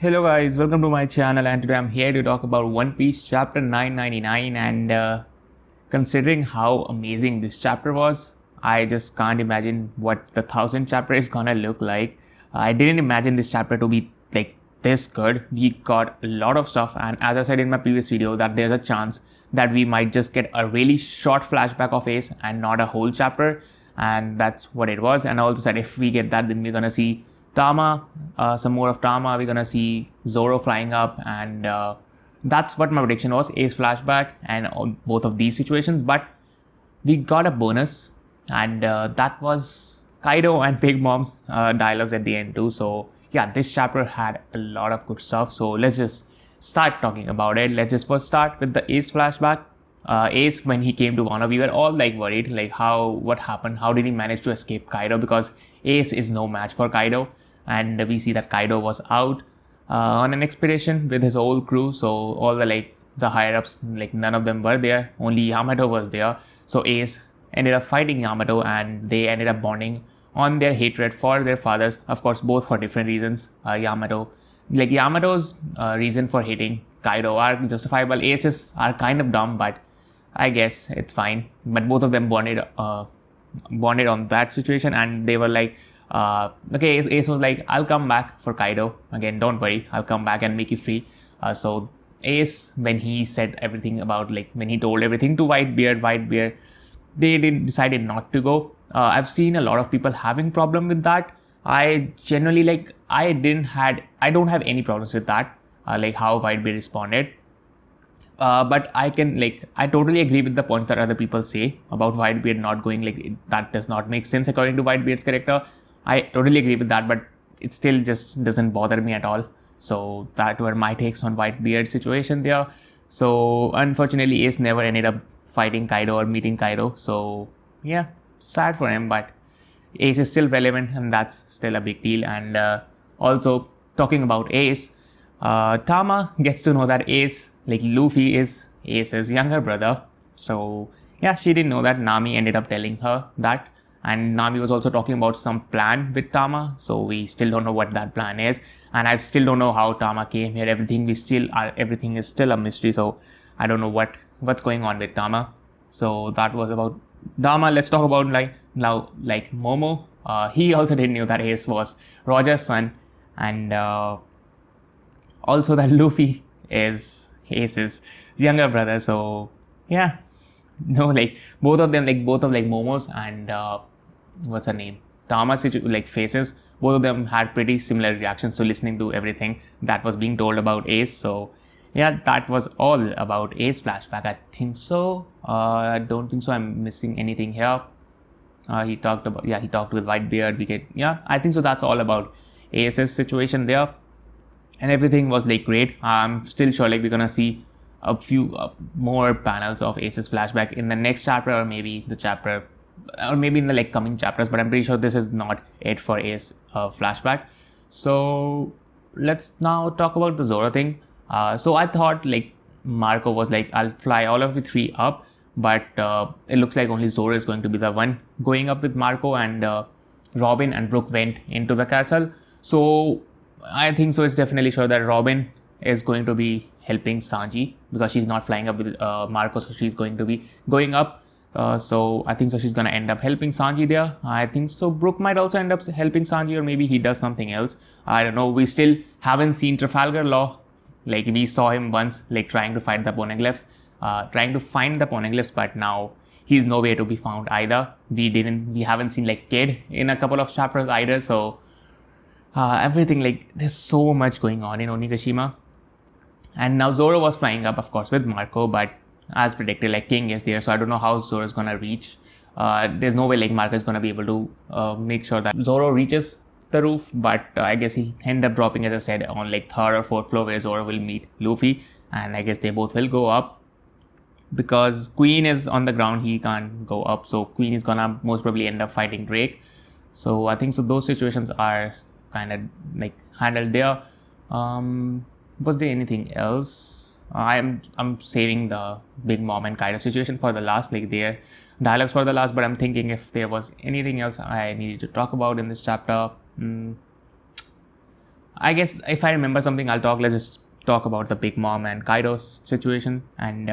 Hello guys, welcome to my channel, and today I'm here to talk about One Piece chapter 999. And considering how amazing this chapter was, I just can't imagine what the 1000th chapter is gonna look like. I didn't imagine this chapter to be like this good. We got a lot of stuff, and as I said in my previous video, that there's a chance that we might just get a really short flashback of Ace and not a whole chapter, and that's what it was. And I also said if we get that, then we're gonna see Tama, some more of Tama. We're gonna see Zoro flying up, and that's what my prediction was: Ace flashback and both of these situations. But we got a bonus, and that was Kaido and Big Mom's dialogues at the end too. So yeah, this chapter had a lot of good stuff. So let's just start talking about it. Let's just first start with the Ace flashback. Ace, when he came to Wano, we were all like worried, like what happened? How did he manage to escape Kaido? Because Ace is no match for Kaido, and we see that Kaido was out on an expedition with his whole crew. So all the higher ups, like none of them were there. Only Yamato was there. So Ace ended up fighting Yamato, and they ended up bonding on their hatred for their fathers. Of course, both for different reasons. Yamato's reason for hating Kaido are justifiable. Ace's are kind of dumb, but I guess it's fine. But both of them bonded on that situation, and they were like, okay, Ace was like, I'll come back for Kaido. Again, don't worry, I'll come back and make you free. So Ace, when he said everything about, like, when he told everything to Whitebeard, they decided not to go. I've seen a lot of people having problem with that. I generally I don't have any problems with that, like how Whitebeard responded. But I totally agree with the points that other people say about Whitebeard not going. That does not make sense according to Whitebeard's character. I totally agree with that, but it still just doesn't bother me at all. So that were my takes on Whitebeard's situation there. So unfortunately, Ace never ended up fighting Kaido or meeting Kaido. So yeah, sad for him, but Ace is still relevant, and that's still a big deal. And also talking about Ace, Tama gets to know that Ace, like Luffy, is Ace's younger brother. So yeah, she didn't know that. Nami ended up telling her that, and Nami was also talking about some plan with Tama. So we still don't know what that plan is, and I still don't know how Tama came here. Everything is still a mystery. So I don't know what's going on with Tama. So that was about Tama. Let's talk about Momo. He also didn't know that Ace was Roger's son, and also that Luffy is Ace's younger brother. So yeah, no, both of Momo's and what's her name, Tama's faces. Both of them had pretty similar reactions to listening to everything that was being told about Ace. So yeah, that was all about Ace flashback. I think so. I don't think so. I'm missing anything here. He talked with Whitebeard. I think so. That's all about Ace's situation there. And everything was great. I'm still sure we're gonna see a few more panels of Ace's flashback in the next chapter, or maybe in the coming chapters. But I'm pretty sure this is not it for Ace flashback. So let's now talk about the Zoro thing. So I thought Marco was I'll fly all of the three up, but it looks like only Zoro is going to be the one going up with Marco, and Robin and Brook went into the castle. So I think so. It's definitely sure that Robin is going to be helping Sanji, because she's not flying up with Marco, so she's going to be going up. So I think so. She's gonna end up helping Sanji there. I think so. Brook might also end up helping Sanji, or maybe he does something else. I don't know. We still haven't seen Trafalgar Law. We saw him once, trying to find the poneglyphs, but now he's nowhere to be found either. We haven't seen Kid in a couple of chapters either. So everything, there's so much going on in Onigashima. And now Zoro was flying up, of course, with Marco, but as predicted, King is there, so I don't know how Zoro is gonna reach. There's no way Marco is gonna be able to make sure that Zoro reaches the roof, but I guess he'll end up dropping, as I said, on third or fourth floor, where Zoro will meet Luffy, and I guess they both will go up. Because Queen is on the ground, he can't go up, so Queen is gonna most probably end up fighting Drake. So I think so those situations are kind of handled there. Was there anything else? I'm saving the Big Mom and Kaido situation for the last, their dialogues for the last, but I'm thinking if there was anything else I needed to talk about in this chapter. I guess if I remember something, let's just talk about the Big Mom and Kaido's situation. And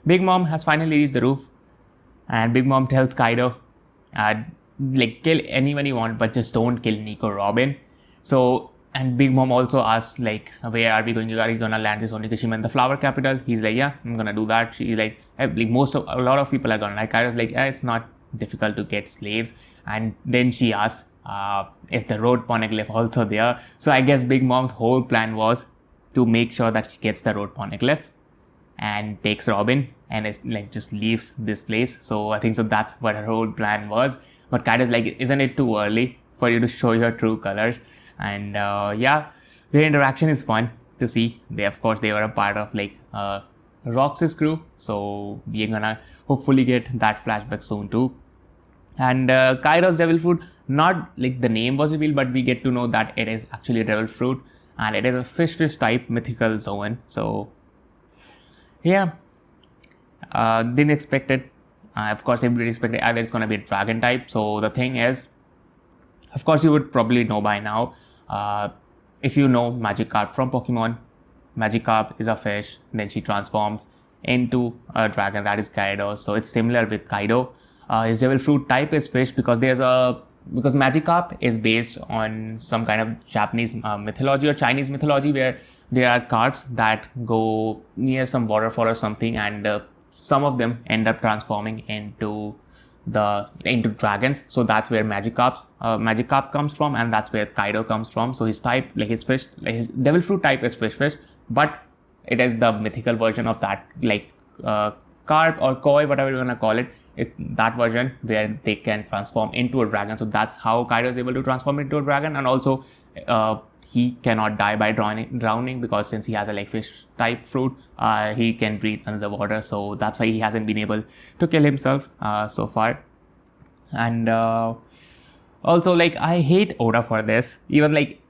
Big Mom has finally reached the roof, and Big Mom tells Kaido, like, kill anyone you want, but just don't kill Nico Robin. So, and Big Mom also asks, like, where are we going? Are you gonna land this Onigashima in the flower capital? He's like, yeah, I'm gonna do that. She's like a lot of people are gonna, like, Kaido's like, it's not difficult to get slaves. And then she asks, is the road poneglyph also there? So I guess Big Mom's whole plan was to make sure that she gets the road poneglyph and takes Robin and is like just leaves this place. So I think so that's what her whole plan was. But Kaido's like, isn't it too early for you to show your true colors? And yeah, their interaction is fun to see. They were a part of like Rox's crew, so we're gonna hopefully get that flashback soon too. And Kaido's devil fruit, not like the name was revealed, but we get to know that it is actually a devil fruit and it is a fish type mythical zone. So yeah, didn't expect it. Of course, everybody expected either it's going to be a dragon type. So the thing is, of course, you would probably know by now. If you know Magikarp from Pokemon, Magikarp is a fish. Then she transforms into a dragon, that is Kaido. So it's similar with Kaido. His devil fruit type is fish because Magikarp is based on some kind of Japanese mythology or Chinese mythology where there are carps that go near some waterfall or something, and some of them end up transforming into dragons. So that's where Magikarp comes from, and that's where Kaido comes from. So his type, like his fish, like his devil fruit type is fish, but it is the mythical version of that, like carp or koi, whatever you wanna call it. It's that version where they can transform into a dragon. So that's how Kaido is able to transform into a dragon, and also he cannot die by drowning because since he has a like fish type fruit, he can breathe under the water. So that's why he hasn't been able to kill himself so far. And also, like, I hate Oda for this. Even like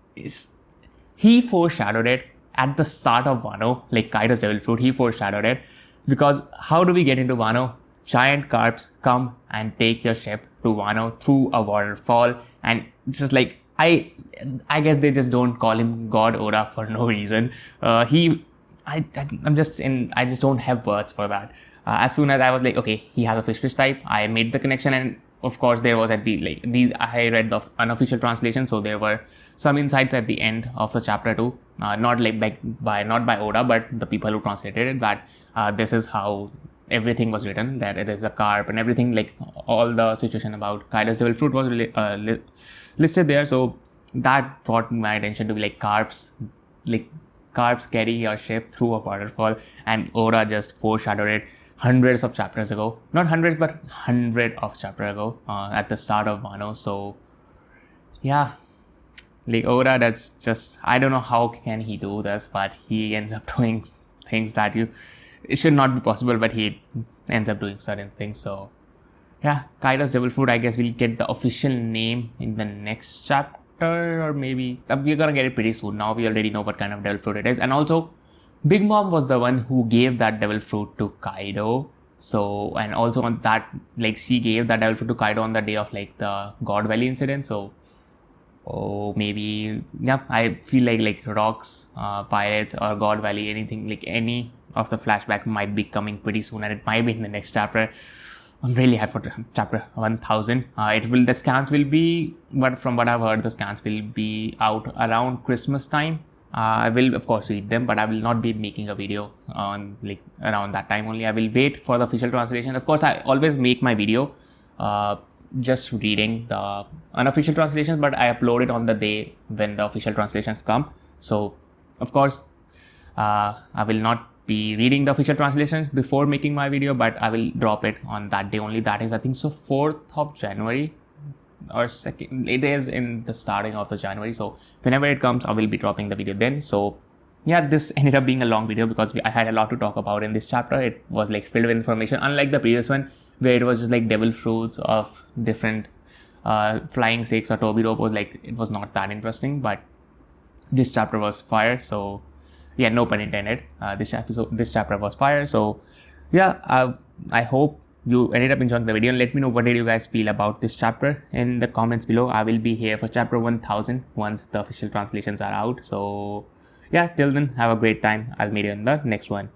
he foreshadowed it at the start of Wano, like Kaido's devil fruit. He foreshadowed it because how do we get into Wano? Giant carps come and take your ship to Wano through a waterfall, and it's just like I guess they just don't call him God Oda for no reason. I just don't have words for that. As soon as I was like, okay, he has a fish type, I made the connection, and of course there was I read the unofficial translation, so there were some insights at the end of the chapter too, not by Oda, but the people who translated it, that this is how everything was written, that it is a carp and everything, like all the situation about Kaido's devil fruit was listed there. So that brought my attention to be like carps carry your ship through a waterfall, and Oda just foreshadowed it hundreds of chapters ago, not hundreds but 100 of chapters ago, at the start of Wano. So yeah, like Oda, that's just, I don't know how can he do this, but he ends up doing things that it should not be possible, but he ends up doing certain things. So yeah, Kaido's devil fruit, I guess we'll get the official name in the next chapter, or maybe we're gonna get it pretty soon. Now we already know what kind of devil fruit it is. And also Big Mom was the one who gave that devil fruit to Kaido. So, and also on that, like, she gave that devil fruit to Kaido on the day of like the God Valley incident. So maybe, yeah, I feel like Rocks, Pirates, or God Valley, anything, like any of the flashback might be coming pretty soon, and it might be in the next chapter. I'm really hyped for chapter 1000. The scans will be, but from what I've heard, the scans will be out around Christmas time. I will of course read them, but I will not be making a video on like around that time only. I will wait for the official translation. Of course, I always make my video just reading the unofficial translations, but I upload it on the day when the official translations come. So of course, I will not be reading the official translations before making my video, but I will drop it on that day only. That is, I think so, 4th of January or 2nd. It is in the starting of the January. So whenever it comes, I will be dropping the video then. So yeah, this ended up being a long video because I had a lot to talk about in this chapter. It was like filled with information, unlike the previous one where it was just like devil fruits of different flying six or Toby Robos. Like, it was not that interesting, but this chapter was fire. So yeah, no pun intended. This chapter was fire. So yeah, I hope you ended up enjoying the video, and let me know what did you guys feel about this chapter in the comments below. I will be here for chapter 1000 once the official translations are out. So yeah, till then, have a great time. I'll meet you in the next one.